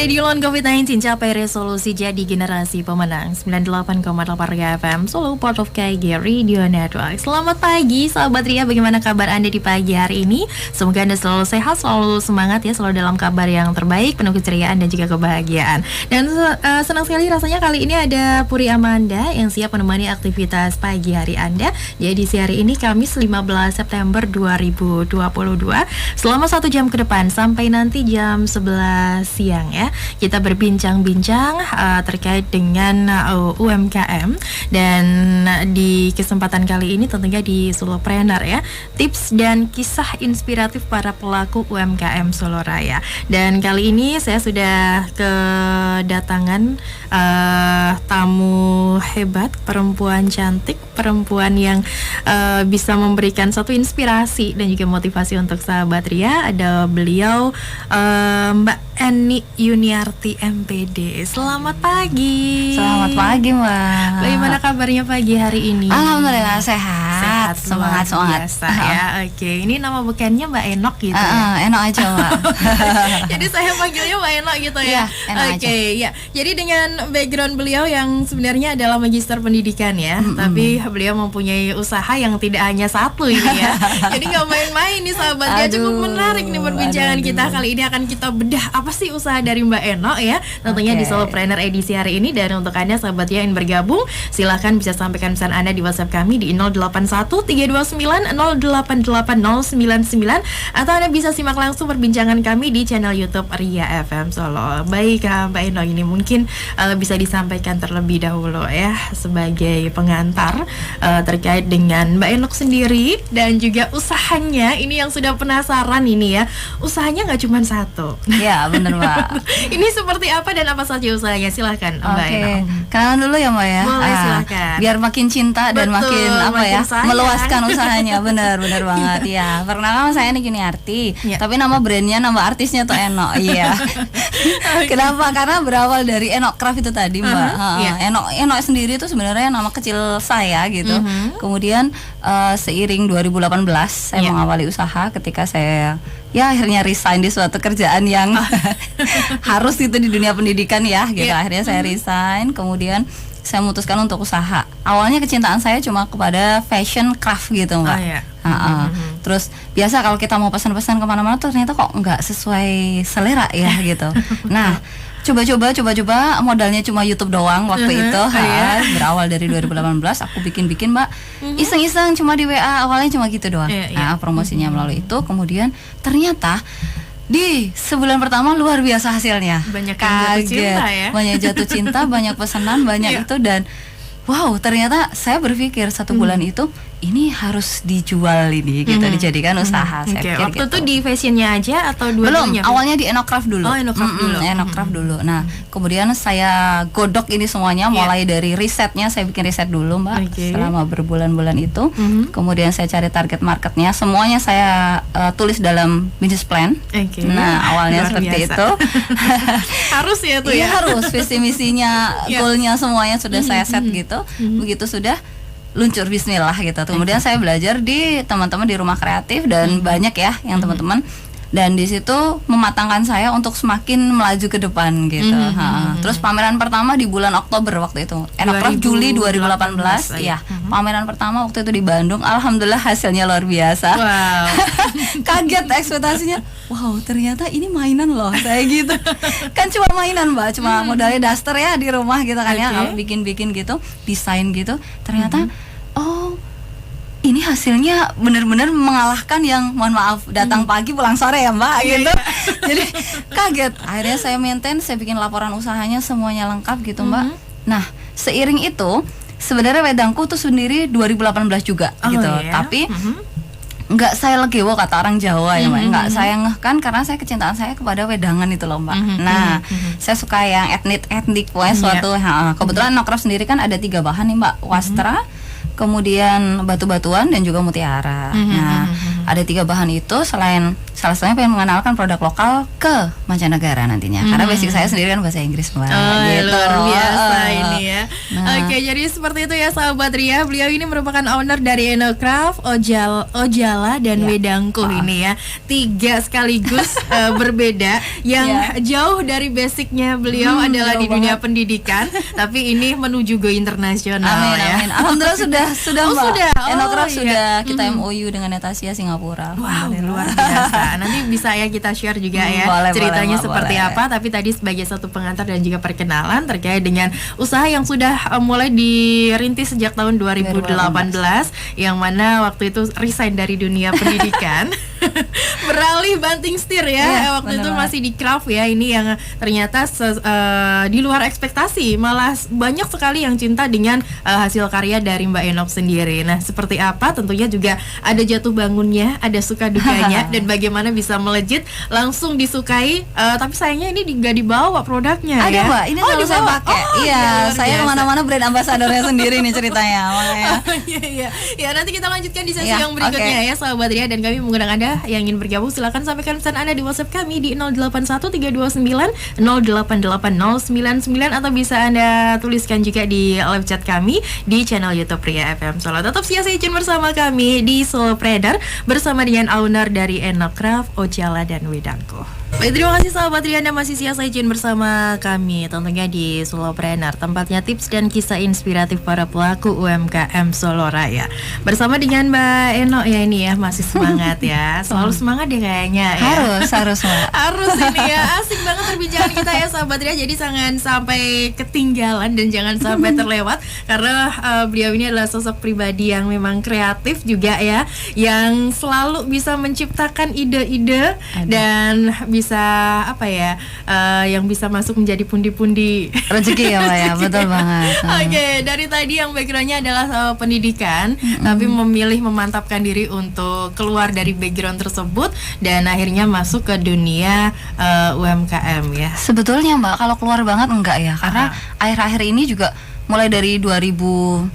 Radio Lawan COVID-19 capai resolusi jadi generasi pemenang 98,8 FM Solo Part of KG Radio Network. Selamat pagi sahabat Ria, bagaimana kabar Anda di pagi hari ini? Semoga Anda selalu sehat, selalu semangat ya, selalu dalam kabar yang terbaik, penuh keceriaan dan juga kebahagiaan. Dan senang sekali rasanya kali ini ada Puri Amanda yang siap menemani aktivitas pagi hari Anda. Jadi di hari ini Kamis 15 September 2022 selama 1 jam ke depan sampai nanti jam 11 siang ya, kita berbincang-bincang terkait dengan UMKM. Dan di kesempatan kali ini tentunya di Solopreneur ya, tips dan kisah inspiratif para pelaku UMKM Solo Raya. Dan kali ini saya sudah kedatangan tamu hebat, perempuan cantik, perempuan yang bisa memberikan satu inspirasi dan juga motivasi untuk sahabat Ria. Ada beliau Mbak Eni Yuniarti MPD. Selamat pagi. Selamat pagi, Mbak. Bagaimana kabarnya pagi hari ini? Alhamdulillah sehat. Semangat ya. Oke, ini nama bukannya Mbak Enok gitu ya? Enok aja, Mbak. Jadi saya panggilnya Mbak Enok gitu ya. Oke, ya. Jadi dengan background beliau yang sebenarnya adalah magister pendidikan ya, tapi beliau mempunyai usaha yang tidak hanya satu ini ya. Jadi nggak main-main nih sahabatnya. Cukup menarik nih perbincangan kita kali ini. Akan kita bedah apa sih usaha dari Mbak Enok ya, tentunya di Solopreneur edisi hari ini. Dan untuk Anda sahabat yang ingin bergabung, silahkan bisa sampaikan pesan Anda di WhatsApp kami di 081329088099, atau Anda bisa simak langsung perbincangan kami di channel YouTube Ria FM Solo. Baik, Mbak Enok, ini mungkin bisa disampaikan terlebih dahulu ya sebagai pengantar terkait dengan Mbak Enok sendiri dan juga usahanya. Ini yang sudah penasaran ini ya, usahanya nggak cuma satu. Ya benar, Mbak. Ini seperti apa dan apa saja usahanya? Silahkan Mbak Enok. Kenalan dulu ya, Mbak ya. Boleh, silakan. Biar makin cinta dan makin sayang, meluaskan usahanya. Benar banget ya. Perkenalkan saya Eni Yuniarti, tapi nama brandnya, nama artisnya tuh Enok. Iya. Kenapa? Karena berawal dari Enok Craft itu tadi, Mbak. Enok sendiri itu sebenarnya nama kecil saya gitu. Kemudian seiring 2018 saya mengawali usaha ketika saya akhirnya resign di suatu kerjaan yang harus itu di dunia pendidikan ya gitu. Akhirnya saya resign, kemudian saya memutuskan untuk usaha. Awalnya kecintaan saya cuma kepada fashion craft gitu, Mbak. Terus biasa kalau kita mau pesan-pesan kemana-mana tuh ternyata kok nggak sesuai selera ya gitu. Nah, coba-coba modalnya cuma YouTube doang waktu itu. Berawal dari 2018 aku bikin Mbak, iseng-iseng cuma di WA, awalnya cuma gitu doang. Promosinya melalui itu, kemudian ternyata di sebulan pertama luar biasa hasilnya. Banyak jatuh cinta ya. Banyak jatuh cinta, banyak pesanan, banyak itu. Dan wow, ternyata saya berpikir 1 bulan itu ini harus dijual ini gitu, dijadikan usaha. Saya pikir waktu gitu. itu di fashionnya aja atau dua-duanya? Belum, awalnya di Enok Craft dulu. Enok Craft dulu. Nah, kemudian saya godok ini semuanya, mulai dari risetnya, saya bikin riset dulu, Mbak, selama berbulan-bulan itu. Kemudian saya cari target marketnya, semuanya saya tulis dalam business plan. Nah, awalnya luar seperti biasa. Itu. Harus ya tuh ya. Harus, visi misinya, goalnya semuanya sudah saya set gitu. Begitu sudah luncur bismillah gitu. Kemudian saya belajar di teman-teman di rumah kreatif dan banyak ya yang teman-teman, dan di situ mematangkan saya untuk semakin melaju ke depan gitu. Terus pameran pertama di bulan Oktober waktu itu, Enok Craft Juli 2018 ya. Pameran pertama waktu itu di Bandung, alhamdulillah hasilnya luar biasa. Wow. Kaget ekspektasinya. Wow, ternyata ini mainan loh, kayak gitu. Kan cuma mainan, Mbak, cuma modalnya daster ya di rumah gitu kan ya, bikin gitu, desain gitu. Ternyata ini hasilnya benar-benar mengalahkan yang mohon maaf datang pagi pulang sore ya, Mbak gitu. Jadi kaget. Akhirnya saya maintain, saya bikin laporan usahanya semuanya lengkap gitu, Mbak. Nah, seiring itu sebenarnya wedangku tuh sendiri 2018 juga gitu. Tapi nggak saya legewo kata orang Jawa ya, Mbak. Nggak saya ngehkan karena saya kecintaan saya kepada wedangan itu loh, Mbak. Nah, saya suka yang etnik pokoknya suatu. Kebetulan Enok Craft sendiri kan ada 3 bahan nih, Mbak. Wastra, kemudian batu-batuan dan juga mutiara. Nah, ada 3 bahan itu. Selain salah satunya pengen mengenalkan produk lokal ke mancanegara nantinya. Karena basic saya sendiri kan bahasa Inggris, Mbak. Gitu. Luar biasa ini ya. Nah. Oke, jadi seperti itu ya sahabat Ria. Beliau ini merupakan owner dari Enocraft, Ojala dan Wedangko ini ya. 3 sekaligus berbeda yang jauh dari basicnya beliau adalah di dunia pendidikan, tapi ini menuju go internasional. Amin. Alhamdulillah sudah Mbak. Sudah. Enocraft sudah kita MOU dengan Netasia Singapura. Wow, luar biasa. Nanti bisa ya kita share juga ya ceritanya seperti apa. Tapi tadi sebagai satu pengantar dan juga perkenalan terkait dengan usaha yang sudah mulai dirintis sejak tahun 2018 yang mana waktu itu resign dari dunia pendidikan. Beralih banting setir ya. Waktu itu masih di craft ya. Ini yang ternyata di luar ekspektasi, malah banyak sekali yang cinta dengan hasil karya dari Mbak Enok sendiri. Nah, seperti apa? Tentunya juga ada jatuh bangunnya, ada suka dukanya, dan bagaimana bisa melejit langsung disukai. Tapi sayangnya ini nggak dibawa produknya. Ada ya. Mbak, ini selalu saya pakai. Iya, saya kemana-mana brand ambasadornya sendiri nih ceritanya. Makanya. Ya, nanti kita lanjutkan di sesi yang berikutnya ya, sahabat Ria. Dan kami mengundang Anda yang ingin bergabung, silakan sampaikan pesan Anda di WhatsApp kami di 081329088099 atau bisa Anda tuliskan juga di live chat kami di channel YouTube Ria FM Solo. Tetap stay tune bersama kami di Solo Trader bersama dengan owner dari Enocraft, Ojala dan Wedangko. Baik, terima kasih sahabat Ria, Anda masih stay tune bersama kami tentunya di Solopreneur, tempatnya tips dan kisah inspiratif para pelaku UMKM Solo Raya. Bersama dengan Mbak Eno ya, ini ya masih semangat ya, selalu semangat deh kayaknya ya. Harus Mbak. Harus ini ya, asik banget perbincangan kita ya sahabat Ria. Jadi jangan sampai ketinggalan dan jangan sampai terlewat karena beliau ini adalah sosok pribadi yang memang kreatif juga ya, yang selalu bisa menciptakan ide-ide dan bisa apa ya, yang bisa masuk menjadi pundi-pundi rezeki ya Mbak ya, betul banget. Oke, dari tadi yang backgroundnya adalah pendidikan, tapi memilih memantapkan diri untuk keluar dari background tersebut dan akhirnya masuk ke dunia UMKM ya. Sebetulnya Mbak, kalau keluar banget enggak ya, karena akhir-akhir ini juga mulai dari 2019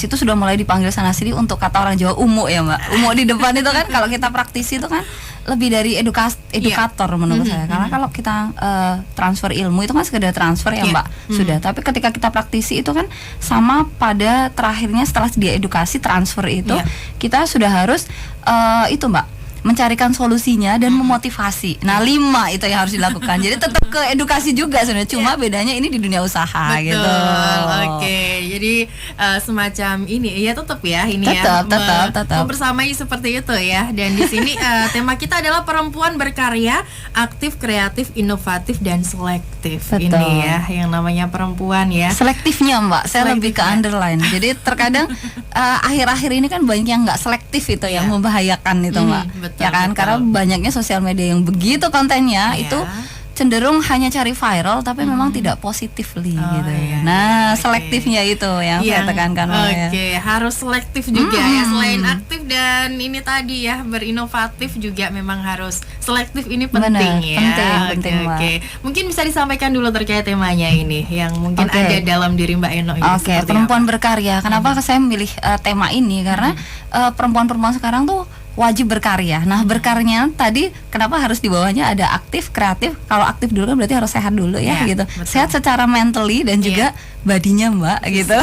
itu sudah mulai dipanggil sana sini untuk kata orang Jawa umu ya Mbak. Umu di depan itu kan kalau kita praktisi itu kan lebih dari edukator menurut saya. Karena kalau kita transfer ilmu itu kan sekedar transfer ya Mbak. Sudah, tapi ketika kita praktisi itu kan sama pada terakhirnya setelah dia edukasi transfer itu kita sudah harus itu Mbak, mencarikan solusinya dan memotivasi. Nah, 5 itu yang harus dilakukan. Jadi tetap ke edukasi juga sebenarnya, cuma bedanya ini di dunia usaha. Betul, gitu. Oke. Jadi semacam ini ya, tetap ya ini tetap. membersamai seperti itu ya. Dan di sini tema kita adalah perempuan berkarya, aktif, kreatif, inovatif dan selektif. Betul. Ini ya yang namanya perempuan ya. Selektifnya Mbak, saya lebih ke underline. Jadi terkadang akhir-akhir ini kan banyak yang nggak selektif itu yang membahayakan itu Mbak. Betul, ya kan, karena banyaknya sosial media yang begitu kontennya itu cenderung hanya cari viral tapi memang tidak positifly gitu. Nah, selektifnya itu yang saya tekankan. Oke, harus selektif juga ya. Selain aktif dan ini tadi ya berinovatif juga memang harus selektif, ini penting. Benar, penting. Oke. Mungkin bisa disampaikan dulu terkait temanya ini yang mungkin ada dalam diri Mbak Eno ini. Oke, perempuan berkarya. Kenapa saya memilih tema ini? Karena perempuan-perempuan sekarang tuh wajib berkarya. Nah, berkaryanya tadi kenapa harus di bawahnya ada aktif, kreatif? Kalau aktif dulu kan berarti harus sehat dulu ya gitu. Betul. Sehat secara mentally dan juga badinya Mbak gitu.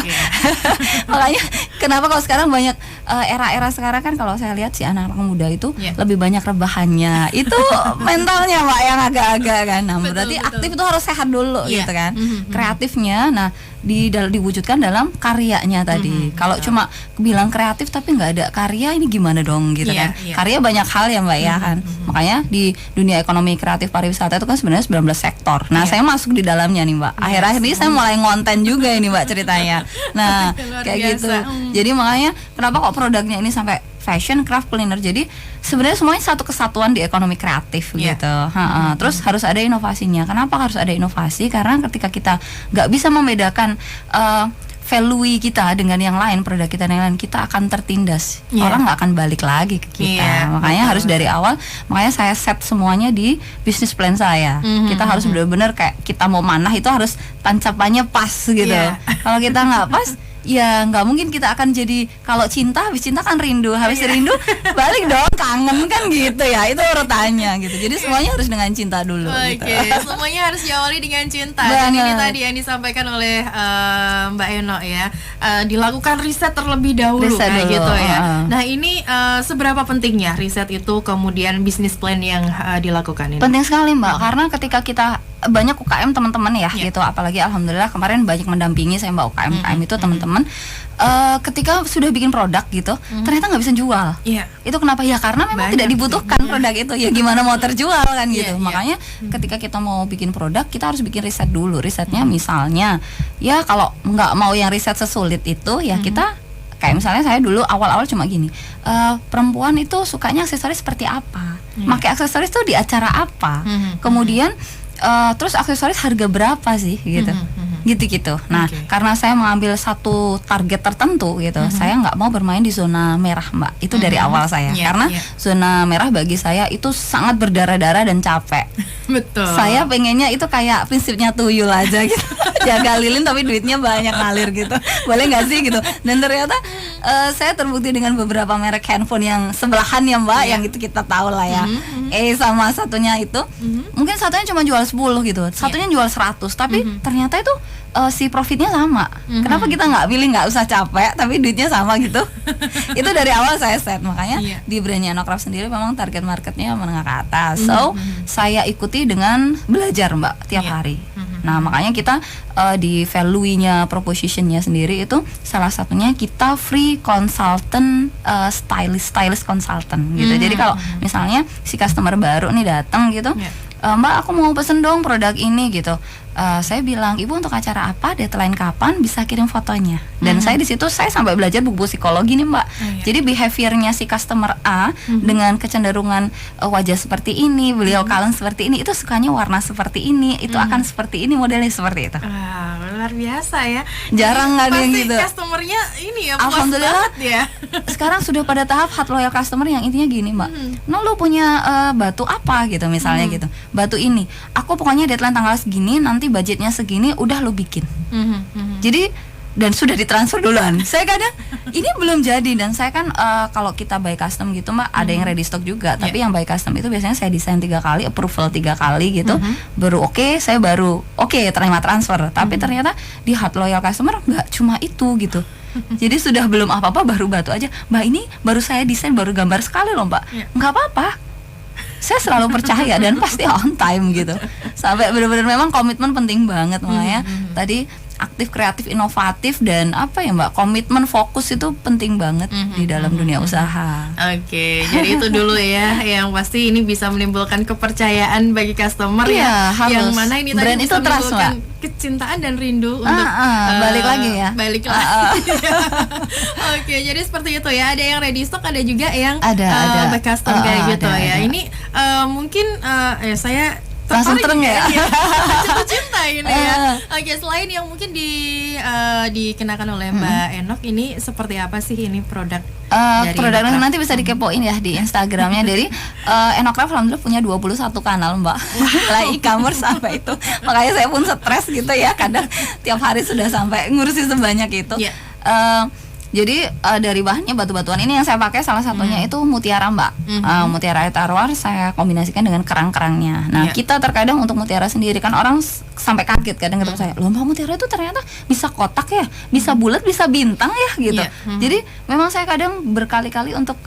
Makanya kenapa kalau sekarang banyak era-era sekarang kan kalau saya lihat si anak-anak muda itu lebih banyak rebahannya. Itu mentalnya Mbak yang agak-agak kan. Nah, berarti aktif itu harus sehat dulu gitu kan. Kreatifnya nah diwujudkan dalam karyanya tadi. Kalau cuma bilang kreatif tapi nggak ada karya, ini gimana dong gitu kan. Karya banyak hal ya Mbak ya kan. Makanya di dunia ekonomi kreatif pariwisata itu kan sebenarnya 19 sektor. Nah, saya masuk di dalamnya nih Mbak. Akhir-akhir ini saya mulai ngonten juga ini Mbak ceritanya. Nah, kayak gitu. Jadi makanya kenapa kok produknya ini sampai fashion, craft, kuliner. Jadi sebenarnya semuanya satu kesatuan di ekonomi kreatif gitu. Terus harus ada inovasinya. Kenapa harus ada inovasi? Karena ketika kita nggak bisa membedakan value kita dengan yang lain, produk kita dengan yang lain, kita akan tertindas. Orang nggak akan balik lagi ke kita. Makanya harus dari awal. Makanya saya set semuanya di bisnis plan saya. Kita harus benar-benar kayak kita mau manah itu harus tancapannya pas gitu. Kalau kita nggak pas, ya nggak mungkin kita akan jadi, kalau cinta habis cinta kan rindu, habis rindu balik dong kangen kan gitu ya, itu urutannya gitu. Jadi semuanya harus dengan cinta dulu. Oke, semuanya harus diawali dengan cinta. Dan ini tadi yang disampaikan oleh Mbak Eno ya, dilakukan riset terlebih dahulu gitu ya. Nah ini seberapa pentingnya riset itu, kemudian bisnis plan yang dilakukan ini? Penting sekali Mbak, karena ketika kita banyak UKM teman-teman ya gitu, apalagi alhamdulillah kemarin banyak mendampingi saya Mbak UKM itu teman-teman. Ketika sudah bikin produk gitu, ternyata nggak bisa jual. Itu kenapa ya? Karena memang tidak dibutuhkan produk itu. Ya gimana mau terjual kan gitu. Makanya ketika kita mau bikin produk, kita harus bikin riset dulu. Risetnya misalnya, ya kalau nggak mau yang riset sesulit itu, ya kita kayak misalnya saya dulu awal-awal cuma gini, perempuan itu sukanya aksesoris seperti apa, pakai aksesoris tuh di acara apa, kemudian terus aksesoris harga berapa sih gitu. Gitu-gitu. Nah, karena saya mengambil satu target tertentu gitu, saya nggak mau bermain di zona merah Mbak. Itu dari awal saya, karena zona merah bagi saya itu sangat berdarah-darah dan capek. Betul. Saya pengennya itu kayak prinsipnya tuyul aja gitu. Jaga lilin tapi duitnya banyak ngalir gitu. Boleh nggak sih gitu? Dan ternyata saya terbukti dengan beberapa merek handphone yang sebelahan ya Mbak, yang itu kita tahu lah ya. Sama satunya itu, mungkin satunya cuma jual 10 gitu, satunya jual 100, tapi ternyata itu si profitnya sama. Kenapa kita nggak pilih nggak usah capek tapi duitnya sama gitu? Itu dari awal saya set. Makanya di brandnya Enocraft sendiri memang target marketnya menengah ke atas. So saya ikuti dengan belajar Mbak tiap hari. Nah makanya kita di value-nya proposition-nya sendiri itu salah satunya kita free consultant, stylist consultant gitu. Jadi kalau misalnya si customer baru nih datang gitu, Mbak aku mau pesen dong produk ini gitu. Saya bilang, ibu untuk acara apa, deadline kapan, bisa kirim fotonya. Dan saya di situ saya sampai belajar buku psikologi nih Mbak. Jadi behaviornya si customer A dengan kecenderungan wajah seperti ini, beliau kalem seperti ini, itu sukanya warna seperti ini, itu akan seperti ini, modelnya seperti itu. Luar biasa ya. Jarang nggak ada yang gitu. Customernya ini ya. Alhamdulillah ya. Sekarang sudah pada tahap hot loyal customer yang intinya gini Mbak. No lu punya batu apa gitu misalnya gitu. Batu ini, aku pokoknya deadline tanggal segini, nanti budgetnya segini, udah lo bikin. Jadi dan sudah ditransfer duluan. Saya kadang ini belum jadi, dan saya kan kalau kita buy custom gitu Mbak, ada yang ready stock juga. Tapi yang buy custom itu biasanya saya desain 3 kali, approval 3 kali gitu, baru saya baru terima transfer. Tapi ternyata di hot loyal customer nggak cuma itu gitu. Jadi sudah belum apa-apa baru batu aja, Mbak ini baru saya desain, baru gambar sekali loh Mbak. Nggak apa-apa, saya selalu percaya dan pasti on time gitu. Sampai benar-benar memang komitmen penting banget. Makanya tadi aktif, kreatif, inovatif, dan apa ya Mbak, komitmen, fokus itu penting banget di dalam dunia usaha. Oke, jadi itu dulu ya, yang pasti ini bisa menimbulkan kepercayaan bagi customer ya, yang mana ini brand tadi itu bisa trust, menimbulkan kecintaan dan rindu untuk balik lagi ya. Balik lagi. Oke, jadi seperti itu ya. Ada yang ready stock, ada juga yang ada buy custom kayak gitu ya. Ini mungkin saya langsung tereng ya, jatuh cinta ini ya. Oke, selain yang mungkin dikenakan oleh Mbak Enok, ini seperti apa sih ini produk? Produknya nanti bisa dikepoin ya di Instagramnya. Dari Enocraft alhamdulillah punya 21 kanal Mbak. Mulai e-commerce sampai itu. Makanya saya pun stres gitu ya, kadang tiap hari sudah sampai ngurusin sebanyak itu. Jadi dari bahannya batu-batuan ini yang saya pakai salah satunya itu mutiara Mbak. Mutiara tarwar saya kombinasikan dengan kerang-kerangnya. Nah kita terkadang untuk mutiara sendiri kan orang sampai kaget kadang ketemu saya, loh Mbak mutiara itu ternyata bisa kotak ya, bisa bulat, bisa bintang ya gitu. Jadi memang saya kadang berkali-kali untuk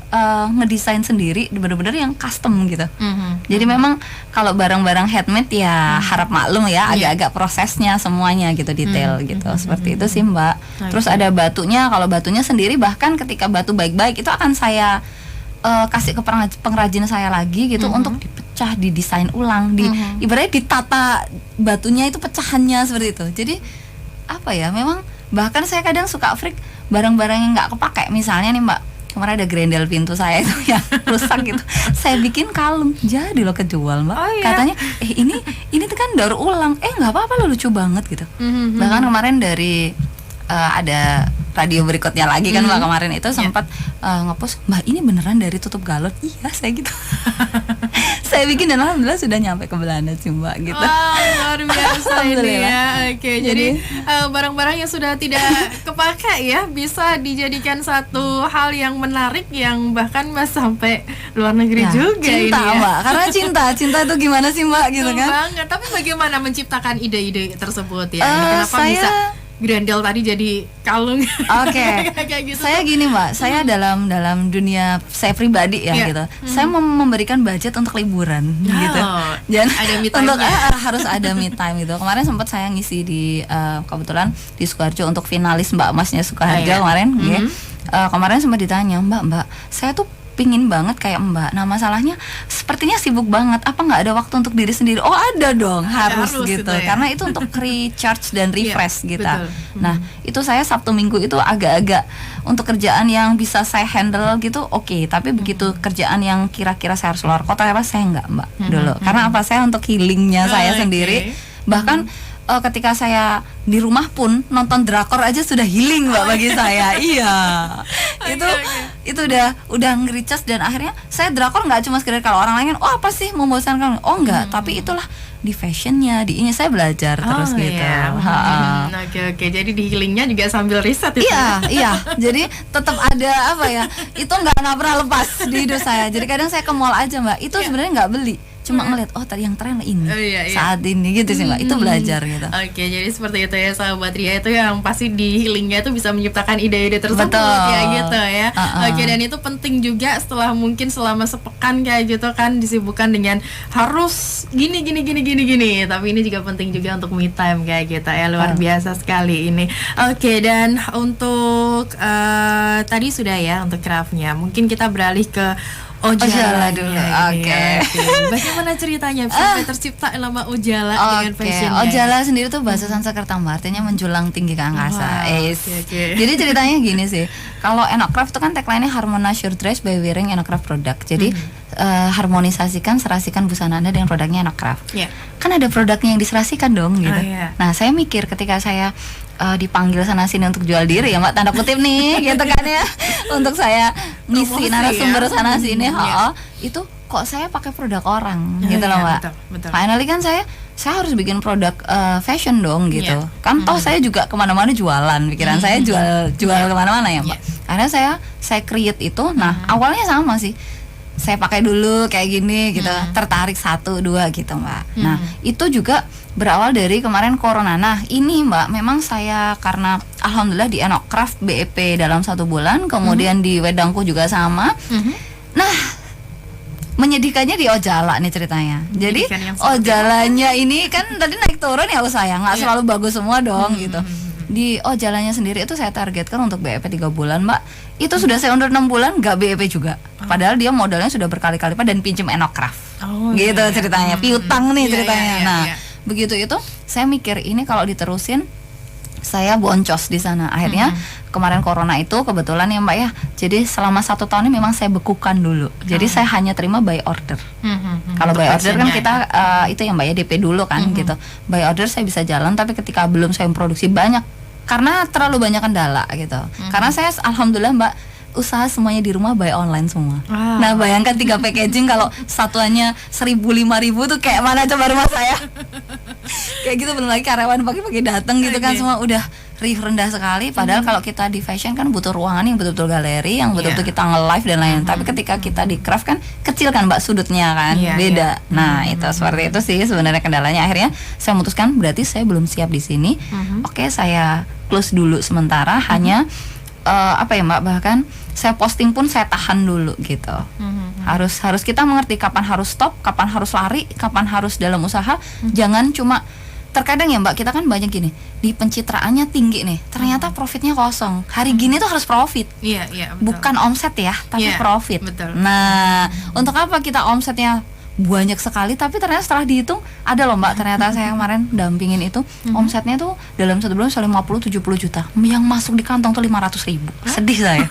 ngedesain sendiri bener-bener yang custom gitu. Jadi memang kalau barang-barang handmade ya harap maklum ya, agak-agak prosesnya semuanya gitu, detail gitu. Seperti itu sih Mbak. Terus ada batunya, kalau batunya sendiri bahkan ketika batu baik-baik itu akan saya kasih ke pengrajin saya lagi gitu untuk dipecah, didesain ulang, ibaratnya ditata batunya itu pecahannya seperti itu. Jadi apa ya, memang bahkan saya kadang suka freak barang-barang yang nggak kepake. Misalnya nih Mbak, kemarin ada grendel pintu saya itu yang rusak gitu, saya bikin kalung, jadi loh kejual Mbak. Katanya ini tuh kan daur ulang, nggak apa-apa loh, lucu banget gitu. Bahkan kemarin dari ada radio berikutnya lagi kan Mbak, kemarin itu sempat ngepost, Mbak ini beneran dari tutup galon. Iya saya gitu. saya bikin dan alhamdulillah sudah nyampe ke Belanda sih Mbak gitu. Luar biasa ini ya. Oke, jadi barang-barang yang sudah tidak kepakai ya bisa dijadikan satu hal yang menarik yang bahkan Mas sampai luar negeri juga cinta, ini ya. Mbak. Karena cinta itu gimana sih Mbak gitu kan? Banget. Tapi bagaimana menciptakan ide-ide tersebut ya? Ini kenapa bisa Grendel tadi jadi kalung? Oke. Gitu. Saya gini Mbak, saya dalam dunia saya pribadi ya gitu. Saya memberikan budget untuk liburan gitu. Dan ada me time untuk harus ada me time gitu. Kemarin sempat saya ngisi di kebetulan di Sukoharjo untuk finalis Mbak Masnya Sukoharjo kemarin. Kemarin sempat ditanya Mbak, saya tuh pingin banget kayak Mbak. Nah masalahnya sepertinya sibuk banget. Apa nggak ada waktu untuk diri sendiri? Oh ada dong, harus gitu. Itu ya. Karena itu untuk recharge dan refresh kita. Nah itu saya Sabtu Minggu itu agak-agak untuk kerjaan yang bisa saya handle gitu, oke. Tapi begitu kerjaan yang kira-kira saya harus keluar kota, saya nggak Mbak dulu. Karena apa? Saya untuk healingnya saya sendiri. Bahkan ketika saya di rumah pun nonton drakor aja sudah healing Mbak bagi saya. Iya. Itu udah nge-recharge dan akhirnya saya drakor nggak cuma sekedar kalau orang lain kan oh apa sih membosankan. Oh enggak, tapi itulah di fashionnya, di ini saya belajar terus gitu. Iya. Oke. Jadi di healingnya juga sambil riset itu. Iya. Jadi tetap ada apa ya? Itu nggak pernah lepas di hidup saya. Jadi kadang saya ke mall aja Mbak. Itu sebenarnya nggak beli. Cuma ngeliat tadi yang tren ini saat ini gitu sih Mbak. Itu belajar gitu. Oke, jadi seperti itu ya sahabat Ria, itu yang pasti di healingnya itu bisa menciptakan ide-ide tersebut. Ya gitu ya. Oke, dan itu penting juga setelah mungkin selama sepekan kayak gitu kan disibukkan dengan harus gini. Tapi ini juga penting juga untuk me time kayak gitu ya. Luar biasa sekali ini. Oke, dan untuk tadi sudah ya untuk craftnya. Mungkin kita beralih ke Ojala dulu. Oke. Bagaimana ceritanya sampai tercipta nama Ojala dengan fashionnya? Ojala sendiri tuh bahasa Sanskerta artinya menjulang tinggi ke angkasa. Jadi ceritanya gini sih. Kalau Enocraft itu kan tagline-nya harmonize your dress by wearing Enocraft product. Jadi harmonisasikan, serasikan busana Anda dengan produknya Enocraft. Kan ada produknya yang diserasikan dong gitu. Nah, saya mikir ketika saya dipanggil sana sini untuk jual diri ya Mbak, tanda kutip nih gitu kan ya, untuk saya ngisi narasumber sana sini, itu kok saya pakai produk orang gitu loh Mbak. Betul. Finally kan saya harus bikin produk fashion dong gitu. Kan toh saya juga kemana-mana jualan, pikiran saya jual kemana-mana ya Mbak. Akhirnya saya create itu. Nah awalnya sama sih, saya pakai dulu kayak gini gitu, tertarik 1, 2 gitu Mbak. Nah itu juga berawal dari kemarin corona. Nah ini Mbak, memang saya karena alhamdulillah di Enocraft BEP dalam 1 bulan, kemudian di Wedangku juga sama. Nah menyedihkannya di Ojala nih ceritanya. Jadi Ojalanya ini kan tadi naik turun ya saya, nggak selalu bagus semua dong gitu. Di Ojalanya sendiri itu saya targetkan untuk BEP 3 bulan Mbak. Itu sudah saya undur 6 bulan nggak BEP juga. Padahal dia modalnya sudah berkali-kali lipat dan pinjam Enocraft. Gitu ceritanya, piutang nih ceritanya. Nah begitu itu saya mikir ini kalau diterusin saya boncos di sana. Akhirnya kemarin corona itu kebetulan ya Mbak ya. Jadi selama 1 tahun ini memang saya bekukan dulu. Jadi saya hanya terima by order. Kalau by order kan kita itu ya Mbak ya DP dulu kan gitu. By order saya bisa jalan, tapi ketika belum saya memproduksi banyak karena terlalu banyak kendala gitu. Karena saya alhamdulillah Mbak usaha semuanya di rumah by online semua. Nah bayangkan 3 packaging kalau satuannya 1.000, 5.000 tuh kayak mana coba rumah saya. Kayak gitu, belum lagi karyawan pagi-pagi datang gitu kan semua udah rendah sekali. Padahal kalau kita di fashion kan butuh ruangan yang betul-betul galeri, yang betul-betul kita nge-live dan lain-lain. Tapi ketika kita di craft kan kecil kan Mbak sudutnya kan, beda. Nah itu seperti itu sih sebenarnya kendalanya. Akhirnya saya memutuskan berarti saya belum siap di sini. Oke, saya close dulu sementara. Hanya apa ya Mbak, bahkan saya posting pun saya tahan dulu gitu. Harus kita mengerti kapan harus stop, kapan harus lari, kapan harus dalam usaha. Jangan cuma terkadang ya Mbak, kita kan banyak gini, di pencitraannya tinggi nih, ternyata profitnya kosong. Hari gini tuh harus profit. Betul. Bukan omset ya, tapi profit. Betul. Nah, untuk apa kita omsetnya banyak sekali tapi ternyata setelah dihitung ada loh Mbak, ternyata saya kemarin dampingin itu omsetnya tuh dalam 1 bulan 50-70 juta, yang masuk di kantong tuh 500.000. Sedih saya.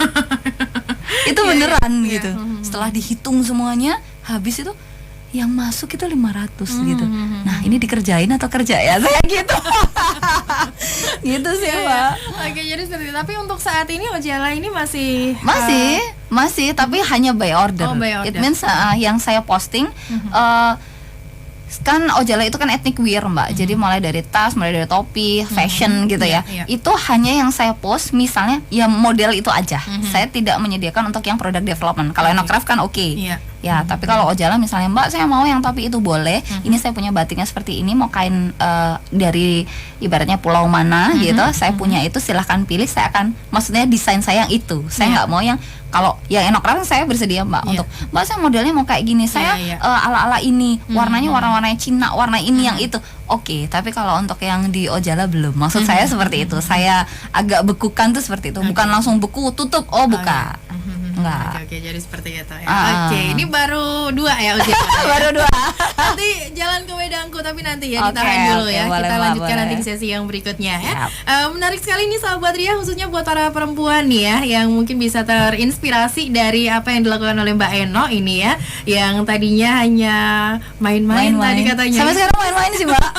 Itu beneran gitu. Setelah dihitung semuanya habis itu yang masuk itu 500 gitu. Nah ini dikerjain atau kerja ya saya gitu. Gitu sih Mbak. Oke, jadi seperti itu. Tapi untuk saat ini Ojala ini masih Masih, tapi hanya by order. Oh, by order. It means yang saya posting kan Ojala itu kan ethnic wear Mbak. Jadi mulai dari tas, mulai dari topi, fashion gitu ya. Itu hanya yang saya post misalnya ya model itu aja. Saya tidak menyediakan untuk yang product development. Kalau Enocraft kan ya, tapi kalau Ojala misalnya Mbak saya mau yang topi itu boleh. Ini saya punya batiknya seperti ini, mau kain dari ibaratnya pulau mana gitu. Saya punya itu, silahkan pilih. Saya akan, maksudnya desain saya yang itu. Saya nggak mau yang, kalau yang Enocraft saya bersedia Mbak untuk Mbak saya modelnya mau kayak gini. Saya ala-ala ini, warnanya warna-warnanya Cina, warna ini yang itu. Oke, tapi kalau untuk yang di Ojala belum. Maksud saya seperti itu. Saya agak bekukan tuh seperti itu. Bukan langsung beku tutup, buka. Enggak. Oke, jadi seperti itu ya. Oke, ini baru 2 ya ujian. Baru 2. Nanti jalan ke Wedangku, tapi nanti ya ditahan dulu ya. Boleh, kita lanjutkan boleh. nanti di sesi yang berikutnya ya. Menarik sekali nih sahabat Ria, khususnya buat para perempuan nih ya, yang mungkin bisa terinspirasi dari apa yang dilakukan oleh Mbak Eno ini ya, yang tadinya hanya main-main tadi katanya. Sampai sekarang main-main sih Mbak.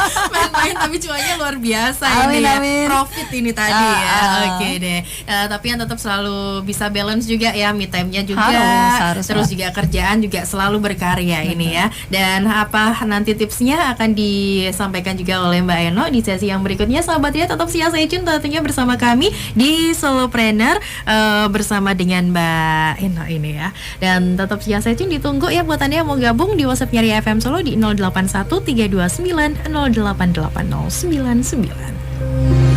Main-main tapi cuannya luar biasa. Amin, ini ya. amin. Profit ini tadi ya. Oke deh. Tapi yang tetap selalu bisa balance juga ya, me time-nya juga. Harus terus juga kerjaan juga selalu berkarya ini ya. Dan apa nanti tipsnya akan disampaikan juga oleh Mbak Eno di sesi yang berikutnya. Sahabat ya, tetap siap stay tune tentunya bersama kami di Solopreneur bersama dengan Mbak Eno ini ya. Dan tetap siap stay tune, ditunggu ya buat Anda yang mau gabung di WhatsApp-nya Ria FM Solo di 081 329 088099.